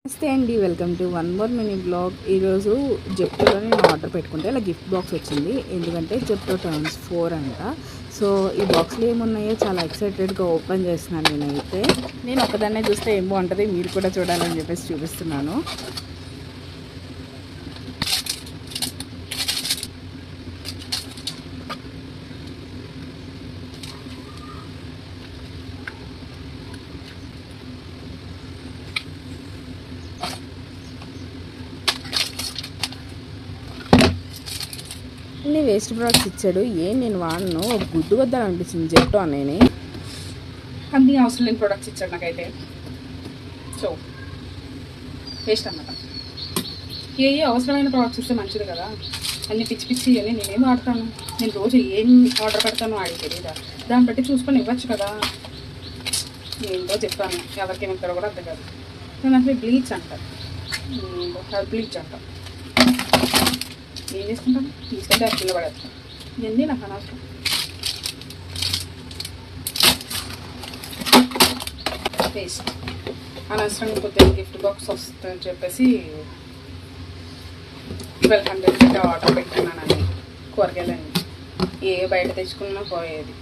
నమస్తే అండి, welcome to one more mini blog. ఈరోజు జెప్టోలో నేను ఆర్డర్ పెట్టుకుంటే ఇలా గిఫ్ట్ బాక్స్ వచ్చింది. ఎందుకంటే జెప్టో టర్న్స్ 4 అంట. సో ఈ బాక్స్లో ఏమున్నాయో చాలా ఎక్సైటెడ్గా ఓపెన్ చేస్తున్నాను నేనైతే. నేను ఒకదాన్నే చూస్తే ఏం బాగుంటుంది, మీరు కూడా చూడాలని చెప్పేసి చూపిస్తున్నాను. అన్ని వేస్ట్ ప్రొడక్ట్స్ ఇచ్చాడు. నేను వాడను, ఒక గుడ్డు వద్దాని అనిపించింది జెప్టో అనేది. అన్ని అవసరం లేని ప్రొడక్ట్స్ ఇచ్చాడు నాకైతే. సో వేస్ట్ అన్నమాట. ఏ అవసరమైన ప్రొడక్ట్స్ ఇస్తే మంచిది కదా. అన్ని పిచ్చి పిచ్చి అని నేనేం వాడతాను, నేను రోజు ఏం ఆర్డర్ పెడతాను వాడికి తెలియదా. దాన్ని బట్టి చూసుకొని ఇవ్వచ్చు కదా. ఏంటో చెప్పాను, ఎవరికి ఏమంటారో కూడా అర్థం కాదు. నేను అసలు బ్లీచ్ అంటారు, బ్లీచ్ అంటాను. ఏం చేసుకుంటాను, తీసుకుంటే అప్పుల్లో పడేస్తాను. ఇవన్నీ నాకు అనవసరం. వేస్ట్ అనవసరం. కొద్దిగా గిఫ్ట్ బాక్స్ వస్తుందని చెప్పేసి 1200 ఆర్డర్ పెట్టుకున్నాను. అన్ని కూరగాయలన్నీ ఏ బయట తెచ్చుకున్నా పోయేది.